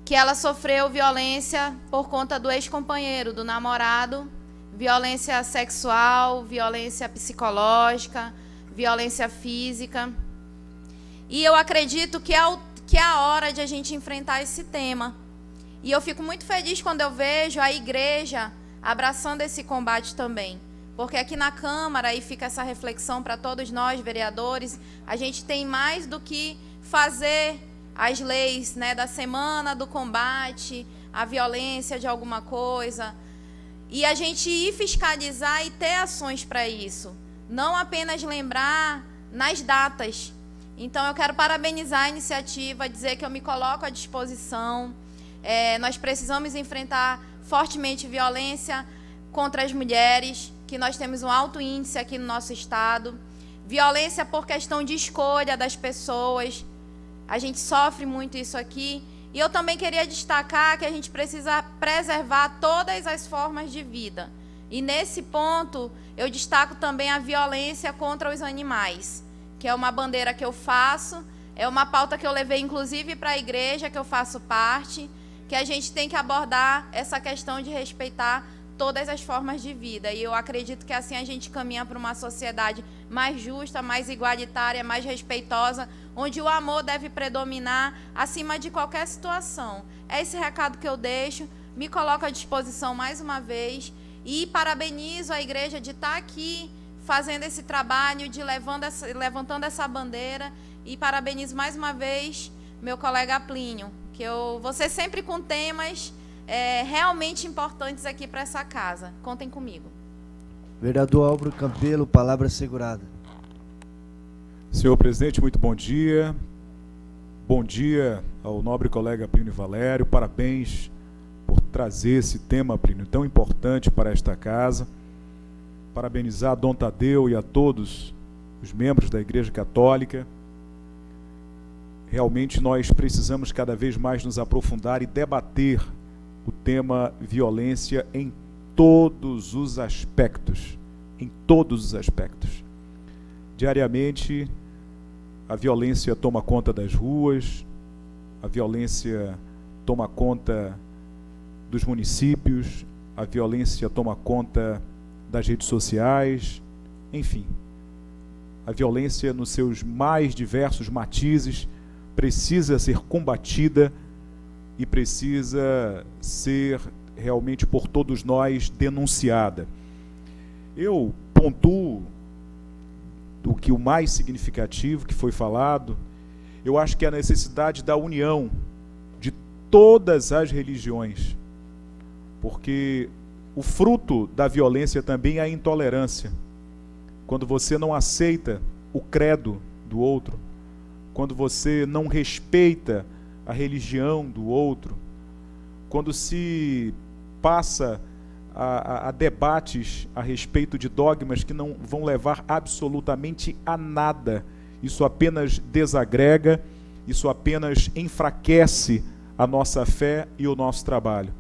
que ela sofreu violência por conta do ex-companheiro, do namorado, violência sexual, violência psicológica, violência física. E eu acredito que é a hora de a gente enfrentar esse tema. E eu fico muito feliz quando eu vejo a igreja abraçando esse combate também. porque aqui na Câmara, e fica essa reflexão para todos nós, vereadores, a gente tem mais do que fazer as leis, né, da semana do combate à violência de alguma coisa, e a gente ir fiscalizar e ter ações para isso, não apenas lembrar nas datas. Então, eu quero parabenizar a iniciativa, dizer que eu me coloco à disposição. Nós precisamos enfrentar fortemente violência contra as mulheres, que nós temos um alto índice aqui no nosso estado. Violência por questão de escolha das pessoas. A gente sofre muito isso aqui. E eu também queria destacar que a gente precisa preservar todas as formas de vida. E nesse ponto, eu destaco também a violência contra os animais, que é uma bandeira que eu faço, é uma pauta que eu levei inclusive para a igreja, que eu faço parte, que a gente tem que abordar essa questão de respeitar todas as formas de vida. E eu acredito que assim a gente caminha para uma sociedade mais justa, mais igualitária, mais respeitosa, onde o amor deve predominar acima de qualquer situação. É esse recado que eu deixo, me coloco à disposição mais uma vez e parabenizo a igreja de estar aqui fazendo esse trabalho, de levantando essa bandeira, e parabenizo mais uma vez meu colega Plínio, que eu vou ser sempre com temas realmente importantes aqui para essa casa. Contem comigo. Vereador Álvaro Campelo, palavra segurada. Senhor presidente, muito bom dia. Bom dia ao nobre colega Plínio Valério. Parabéns por trazer esse tema, Plínio, tão importante para esta casa. Parabenizar a Dom Tadeu e a todos os membros da Igreja Católica. Realmente nós precisamos cada vez mais nos aprofundar e debater o tema violência em todos os aspectos. Em todos os aspectos. Diariamente, a violência toma conta das ruas, a violência toma conta dos municípios, a violência toma conta das redes sociais, enfim. A violência, nos seus mais diversos matizes, precisa ser combatida e precisa ser realmente por todos nós denunciada. Eu pontuo do que o mais significativo que foi falado, eu acho que é a necessidade da união de todas as religiões, porque o fruto da violência também é a intolerância. Quando você não aceita o credo do outro, quando você não respeita a religião do outro, quando se passa a debates a respeito de dogmas que não vão levar absolutamente a nada, isso apenas desagrega, isso apenas enfraquece a nossa fé e o nosso trabalho.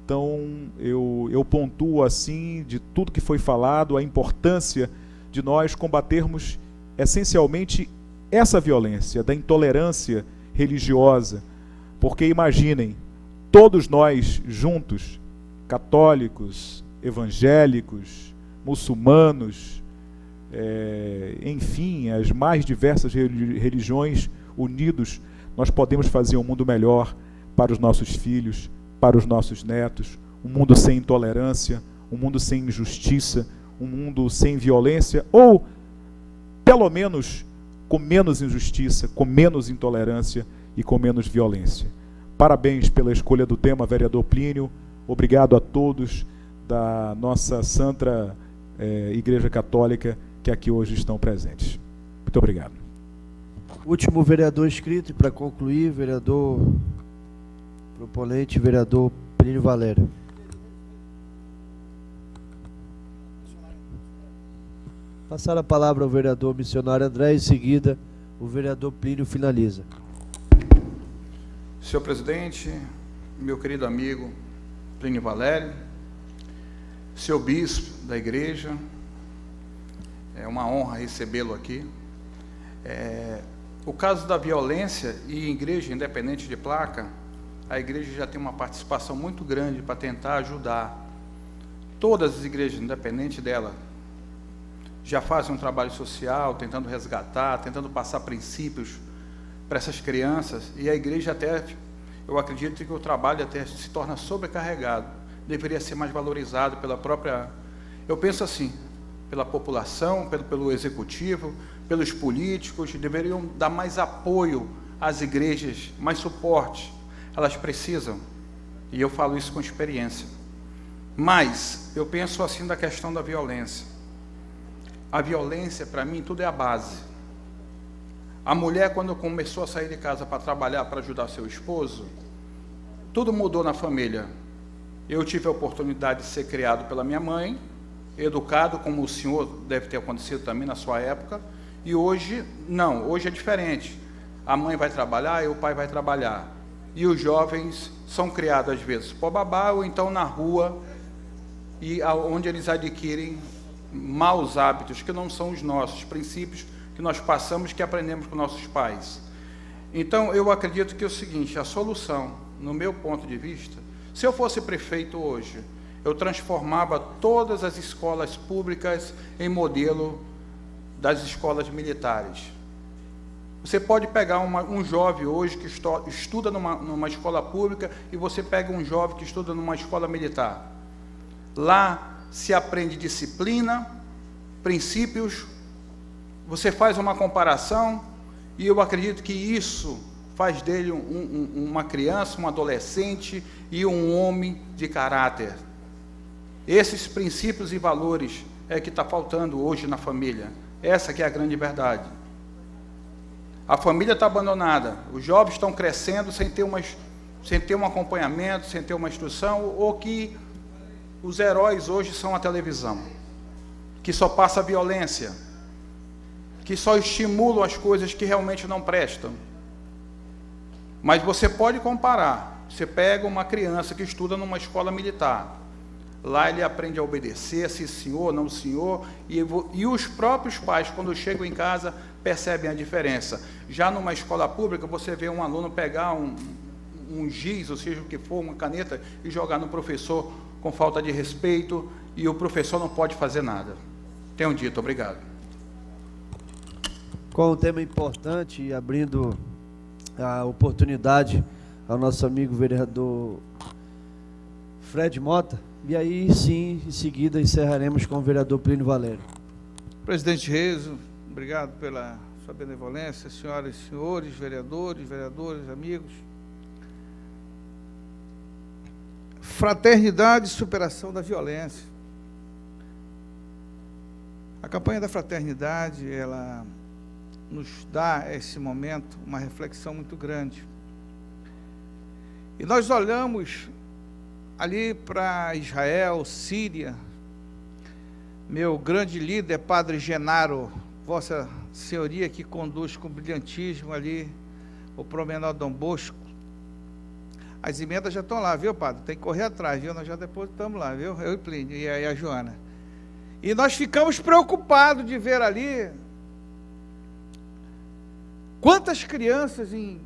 Então, eu pontuo assim, de tudo que foi falado, a importância de nós combatermos essencialmente essa violência, da intolerância religiosa, porque imaginem, todos nós juntos, católicos, evangélicos, muçulmanos, enfim, as mais diversas religiões unidos, nós podemos fazer um mundo melhor para os nossos filhos, para os nossos netos, um mundo sem intolerância, um mundo sem injustiça, um mundo sem violência, ou, pelo menos, com menos injustiça, com menos intolerância e com menos violência. Parabéns pela escolha do tema, vereador Plínio. Obrigado a todos da nossa Santa Igreja Católica que aqui hoje estão presentes. Muito obrigado. Último vereador inscrito, e para concluir, vereador proponente, vereador Plínio Valério. Passar a palavra ao vereador missionário André, em seguida o vereador Plínio finaliza. Senhor presidente, meu querido amigo Plínio Valério, seu bispo da igreja, é uma honra recebê-lo aqui. O caso da violência e igreja independente de placa, a igreja já tem uma participação muito grande para tentar ajudar. Todas as igrejas, independente dela, já fazem um trabalho social, tentando resgatar, tentando passar princípios para essas crianças, e a igreja até, eu acredito que o trabalho até se torna sobrecarregado, deveria ser mais valorizado pela própria... Eu penso assim, pela população, pelo executivo, pelos políticos, deveriam dar mais apoio às igrejas, mais suporte. Elas precisam, e eu falo isso com experiência. Mas eu penso assim da questão da violência. A violência, para mim, tudo é a base. A mulher, quando começou a sair de casa para trabalhar, para ajudar seu esposo, tudo mudou na família. Eu tive a oportunidade de ser criado pela minha mãe, educado, como o senhor deve ter acontecido também na sua época, e hoje, não, hoje é diferente. A mãe vai trabalhar e o pai vai trabalhar. E os jovens são criados, às vezes, por babá ou então na rua, e onde eles adquirem maus hábitos, que não são os nossos, princípios que nós passamos, que aprendemos com nossos pais. Então, eu acredito que é o seguinte, a solução, no meu ponto de vista, se eu fosse prefeito hoje, eu transformava todas as escolas públicas em modelo das escolas militares. Você pode pegar um jovem hoje que estuda numa escola pública e você pega um jovem que estuda numa escola militar. Lá se aprende disciplina, princípios, você faz uma comparação e eu acredito que isso faz dele uma criança, um adolescente e um homem de caráter. Esses princípios e valores é que está faltando hoje na família. Essa que é a grande verdade. A família está abandonada, os jovens estão crescendo sem ter um acompanhamento, sem ter uma instrução, ou que os heróis hoje são a televisão, que só passa violência, que só estimulam as coisas que realmente não prestam. Mas você pode comparar, você pega uma criança que estuda numa escola militar, lá ele aprende a obedecer, se senhor, não senhor, e os próprios pais, quando chegam em casa, percebem a diferença. Já numa escola pública, você vê um aluno pegar um giz, ou seja, o que for, uma caneta, e jogar no professor com falta de respeito, e o professor não pode fazer nada. Tenham dito, obrigado. Com um tema importante, e abrindo a oportunidade ao nosso amigo vereador Fred Mota, e aí sim, em seguida, encerraremos com o vereador Plínio Valério. Presidente Reis, obrigado pela sua benevolência, senhoras e senhores, vereadores, amigos. Fraternidade e superação da violência. A campanha da fraternidade, ela nos dá, esse momento, uma reflexão muito grande. E nós olhamos ali para Israel, Síria, meu grande líder, Padre Genaro, Vossa Senhoria, que conduz com brilhantismo ali o Promenade Dom Bosco. As emendas já estão lá, viu, Padre? Tem que correr atrás, viu? Nós já depositamos lá, viu? Eu e Plínio e a Joana. E nós ficamos preocupados de ver ali quantas crianças, em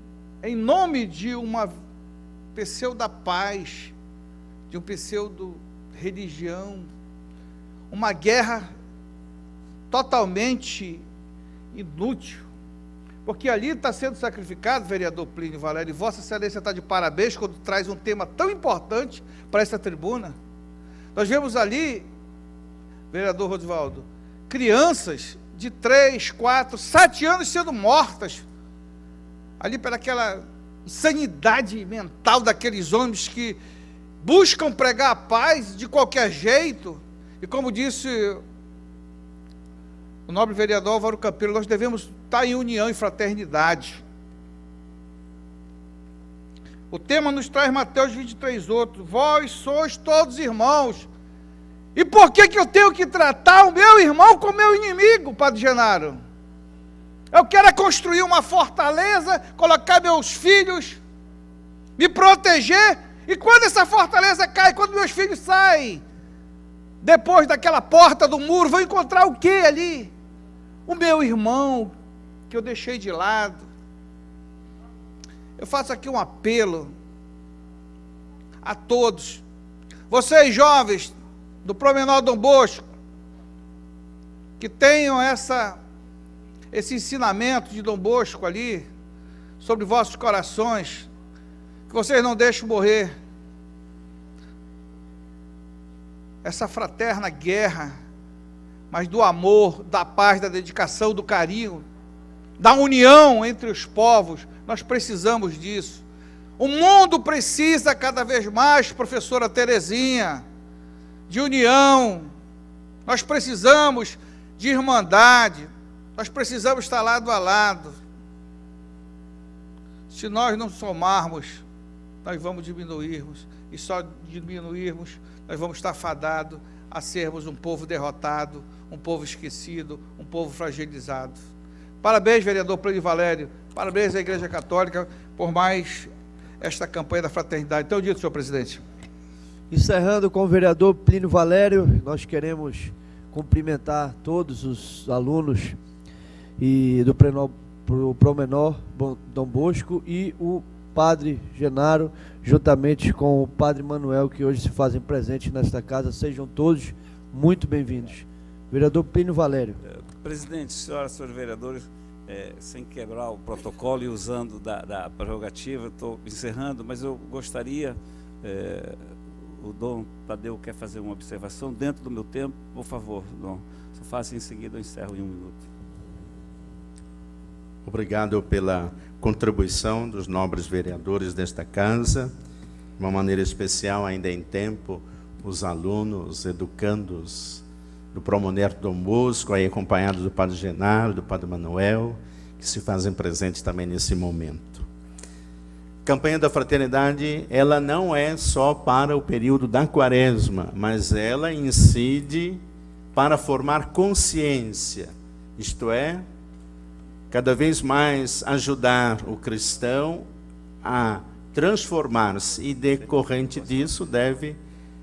nome de uma pseudo paz, de um pseudo religião, uma guerra totalmente inútil, porque ali está sendo sacrificado, vereador Plínio Valério, e Vossa Excelência está de parabéns quando traz um tema tão importante para essa tribuna. Nós vemos ali, vereador Rosvaldo, crianças de 3, 4, 7 anos sendo mortas, ali pelaquela insanidade mental daqueles homens que buscam pregar a paz de qualquer jeito, e como disse o nobre vereador Álvaro Campelo, nós devemos estar em união e fraternidade. O tema nos traz Mateus 23:8, vós sois todos irmãos. E por que eu tenho que tratar o meu irmão como meu inimigo, Padre Genaro? Eu quero construir uma fortaleza, colocar meus filhos, me proteger, e quando essa fortaleza cai, quando meus filhos saem, depois daquela porta do muro, vão encontrar o que ali? O meu irmão, que eu deixei de lado. Eu faço aqui um apelo a todos, vocês jovens do Promenade Dom Bosco, que tenham esse ensinamento de Dom Bosco ali, sobre vossos corações, que vocês não deixem morrer essa fraterna guerra mas do amor, da paz, da dedicação, do carinho, da união entre os povos. Nós precisamos disso. O mundo precisa cada vez mais, professora Terezinha, de união. Nós precisamos de irmandade. Nós precisamos estar lado a lado. Se nós não somarmos, nós vamos diminuirmos. E só diminuirmos, nós vamos estar fadados a sermos um povo derrotado, um povo esquecido, um povo fragilizado. Parabéns, vereador Plínio Valério. Parabéns à Igreja Católica por mais esta campanha da fraternidade. Então, dito, senhor presidente. Encerrando com o vereador Plínio Valério, nós queremos cumprimentar todos os alunos e do Promenor Dom Bosco e o Padre Genaro, juntamente com o Padre Manuel, que hoje se fazem presentes nesta casa. Sejam todos muito bem-vindos. Vereador Plínio Valério. Presidente, senhoras e senhores vereadores, sem quebrar o protocolo e usando da prerrogativa, estou encerrando, mas eu gostaria, o Dom Tadeu quer fazer uma observação dentro do meu tempo, por favor, Dom, só faça em seguida, eu encerro em 1 minuto. Obrigado pela contribuição dos nobres vereadores desta casa, de uma maneira especial, ainda em tempo, os alunos, educandos do Promenor Dom Bosco, aí acompanhados do Padre Genaro, do Padre Manuel, que se fazem presentes também nesse momento. A campanha da fraternidade, ela não é só para o período da quaresma, mas ela incide para formar consciência, isto é, cada vez mais ajudar o cristão a transformar-se, e decorrente disso deve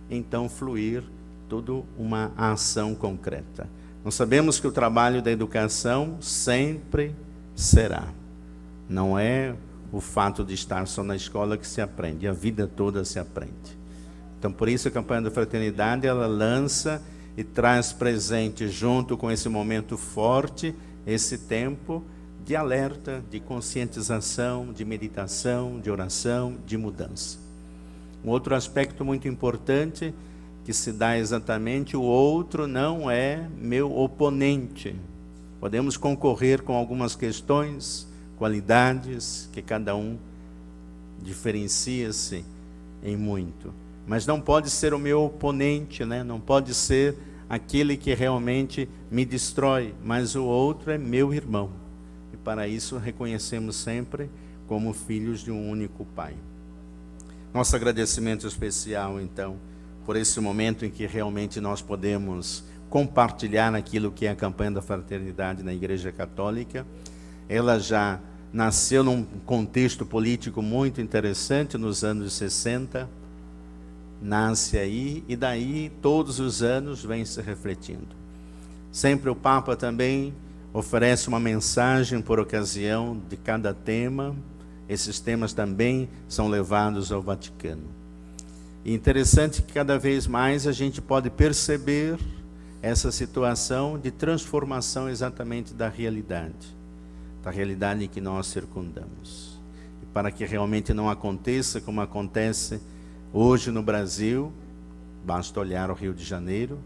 então fluir toda uma ação concreta. Nós sabemos que o trabalho da educação sempre será. Não é o fato de estar só na escola que se aprende, a vida toda se aprende. Então, por isso a campanha da fraternidade, ela lança e traz presente, junto com esse momento forte, esse tempo de alerta, de conscientização, de meditação, de oração, de mudança. Um outro aspecto muito importante que se dá exatamente, o outro não é meu oponente. Podemos concorrer com algumas questões, qualidades, que cada um diferencia-se em muito. Mas não pode ser o meu oponente, né? Não pode ser aquele que realmente me destrói, mas o outro é meu irmão. E para isso reconhecemos sempre como filhos de um único Pai. Nosso agradecimento especial, então, por esse momento em que realmente nós podemos compartilhar aquilo que é a campanha da fraternidade na Igreja Católica. Ela já nasceu num contexto político muito interessante nos anos 60, nasce aí, e daí todos os anos vem se refletindo. Sempre o Papa também oferece uma mensagem por ocasião de cada tema. Esses temas também são levados ao Vaticano. E interessante que cada vez mais a gente pode perceber essa situação de transformação exatamente da realidade em que nós circundamos. E para que realmente não aconteça como acontece hoje no Brasil, basta olhar o Rio de Janeiro,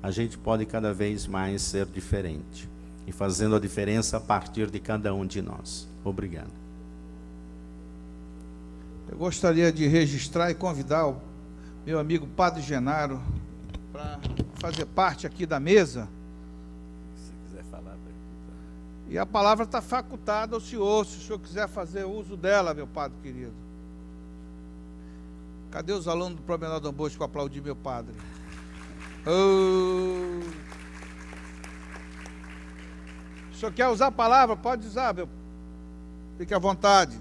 a gente pode cada vez mais ser diferente, e fazendo a diferença a partir de cada um de nós. Obrigado. Eu gostaria de registrar e convidar o meu amigo Padre Genaro para fazer parte aqui da mesa. Se quiser falar. E a palavra está facultada ao senhor, se o senhor quiser fazer uso dela, meu padre querido. Cadê os alunos do Promenor Dom Bosco para aplaudir meu padre? Oh. O senhor quer usar a palavra? Pode usar, meu. Fique à vontade.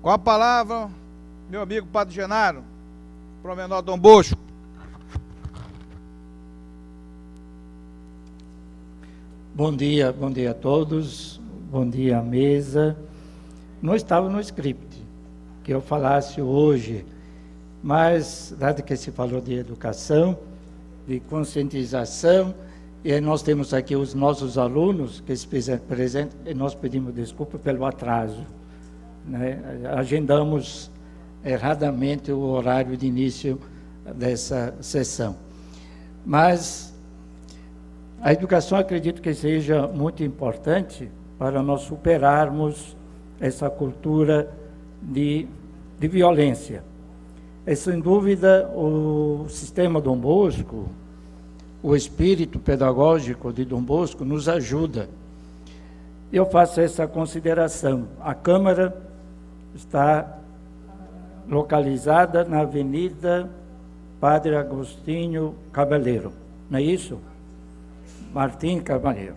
Com a palavra, meu amigo Padre Genaro, Promenor Dom Bosco. Bom dia a todos, bom dia à mesa. Não estava no script que eu falasse hoje, mas, dado que se falou de educação, de conscientização, e nós temos aqui os nossos alunos que se fizeram presentes, e nós pedimos desculpa pelo atraso, né? Agendamos erradamente o horário de início dessa sessão. Mas a educação, acredito que seja muito importante para nós superarmos essa cultura de violência. E, sem dúvida, o sistema Dom Bosco, o espírito pedagógico de Dom Bosco nos ajuda. Eu faço essa consideração. A Câmara está localizada na Avenida Padre Agostinho Cabaleiro, não é isso? Martim Cabaleiro.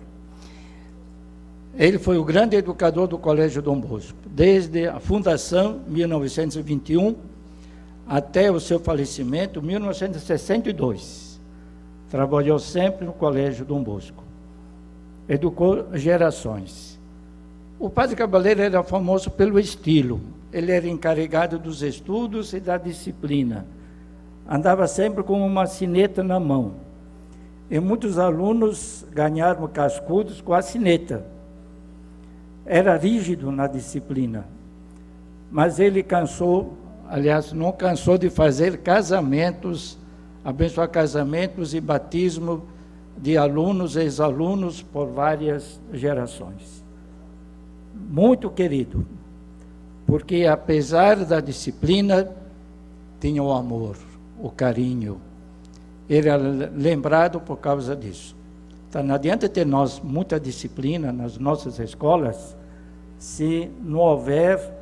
Ele foi o grande educador do Colégio Dom Bosco, desde a fundação, 1921, até o seu falecimento, 1962. Trabalhou sempre no Colégio Dom Bosco. Educou gerações. O Padre Cabaleiro era famoso pelo estilo. Ele era encarregado dos estudos e da disciplina. Andava sempre com uma sineta na mão. E muitos alunos ganharam cascudos com a sineta. Era rígido na disciplina. Mas ele não cansou de fazer casamentos, abençoar casamentos e batismo de alunos e ex-alunos por várias gerações. Muito querido, porque apesar da disciplina, tinha o amor, o carinho. Ele era lembrado por causa disso. Então, não adianta ter nós muita disciplina nas nossas escolas se não houver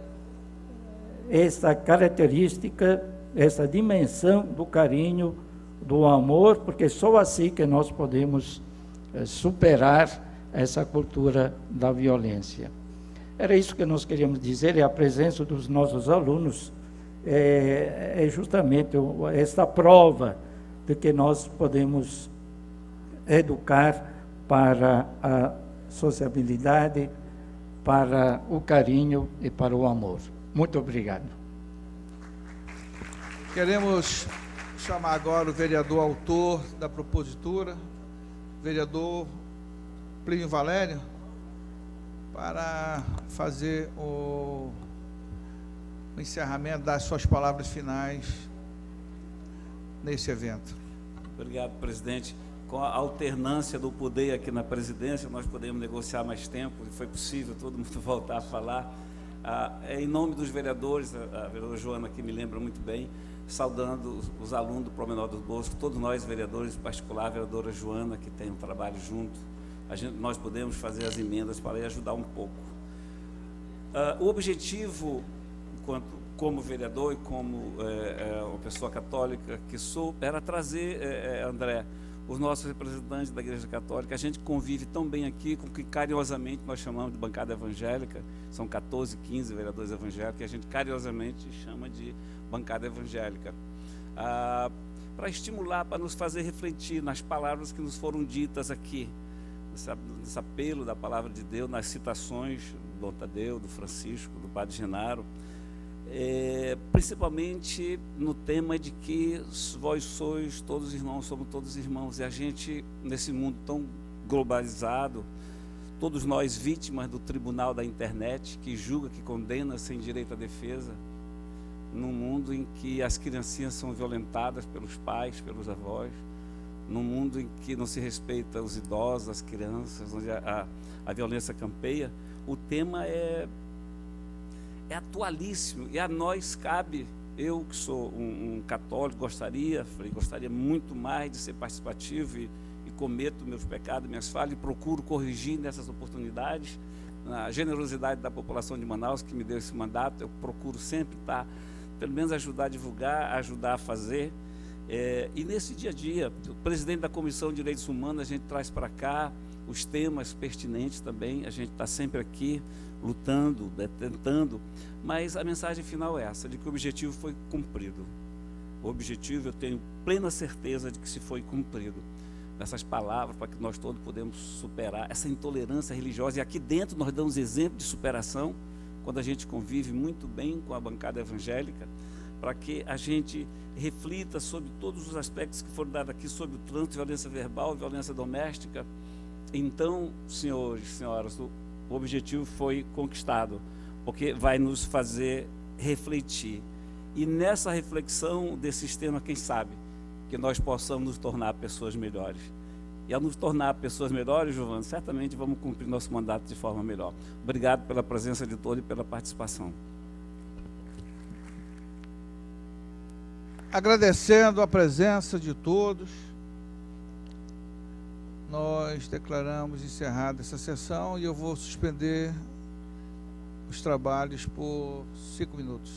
essa característica, essa dimensão do carinho, do amor, porque só assim que nós podemos superar essa cultura da violência. Era isso que nós queríamos dizer, e a presença dos nossos alunos é justamente essa prova de que nós podemos educar para a sociabilidade, para o carinho e para o amor. Muito obrigado. Queremos chamar agora o vereador autor da propositura, vereador Plínio Valério, para fazer o encerramento, dar suas palavras finais nesse evento. Obrigado, presidente. Com a alternância do poder aqui na presidência, nós podemos negociar mais tempo, e foi possível todo mundo voltar a falar. Em nome dos vereadores, a vereadora Joana aqui me lembra muito bem, saudando os alunos do Promenor do Bosco, todos nós vereadores, em particular a vereadora Joana, que tem um trabalho junto, nós podemos fazer as emendas para ajudar um pouco. O objetivo, como vereador e como uma pessoa católica que sou, era trazer, André, os nossos representantes da Igreja Católica. A gente convive tão bem aqui com o que carinhosamente nós chamamos de bancada evangélica. São 14, 15 vereadores evangélicos que a gente carinhosamente chama de bancada evangélica. Para estimular, para nos fazer refletir nas palavras que nos foram ditas aqui, nesse apelo da palavra de Deus, nas citações do Dom Tadeu, do Francisco, do Padre Genaro, principalmente no tema de que vós sois todos irmãos, somos todos irmãos, e a gente, nesse mundo tão globalizado, todos nós vítimas do tribunal da internet, que julga, que condena sem direito à defesa, num mundo em que as criancinhas são violentadas pelos pais, pelos avós, num mundo em que não se respeita os idosos, as crianças, onde a violência campeia, o tema é atualíssimo, e a nós cabe, eu que sou um católico, gostaria muito mais de ser participativo e cometo meus pecados, minhas falhas, e procuro corrigir nessas oportunidades, na generosidade da população de Manaus, que me deu esse mandato, eu procuro sempre estar, pelo menos ajudar a divulgar, ajudar a fazer, e nesse dia a dia, o presidente da Comissão de Direitos Humanos, a gente traz para cá os temas pertinentes também, a gente está sempre aqui, lutando, tentando, mas a mensagem final é essa, de que o objetivo foi cumprido. O objetivo, eu tenho plena certeza de que se foi cumprido. Essas palavras, para que nós todos podemos superar essa intolerância religiosa, e aqui dentro nós damos exemplo de superação, quando a gente convive muito bem com a bancada evangélica, para que a gente reflita sobre todos os aspectos que foram dados aqui, sobre o trânsito, violência verbal, violência doméstica. Então, senhores e senhoras, o objetivo foi conquistado, porque vai nos fazer refletir. E nessa reflexão desse sistema, quem sabe, que nós possamos nos tornar pessoas melhores. E ao nos tornar pessoas melhores, Giovana, certamente vamos cumprir nosso mandato de forma melhor. Obrigado pela presença de todos e pela participação. Agradecendo a presença de todos, nós declaramos encerrada essa sessão e eu vou suspender os trabalhos por 5 minutos.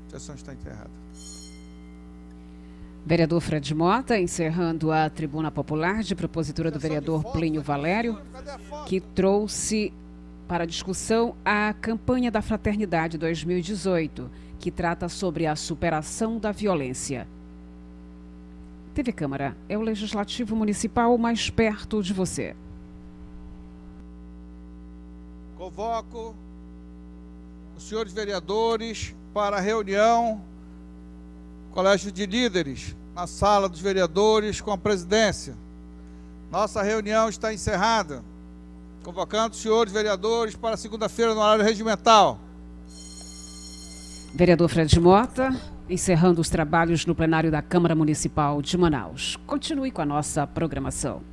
A sessão está encerrada. Vereador Fred Mota, encerrando a tribuna popular de propositura do vereador Plínio Valério, que trouxe para discussão a campanha da Fraternidade 2018, que trata sobre a superação da violência. TV Câmara é o legislativo municipal mais perto de você. Convoco os senhores vereadores para a reunião Colégio de Líderes, na sala dos vereadores com a presidência. Nossa reunião está encerrada. Convocando os senhores vereadores para segunda-feira no horário regimental. Vereador Fred Mota, encerrando os trabalhos no plenário da Câmara Municipal de Manaus. Continue com a nossa programação.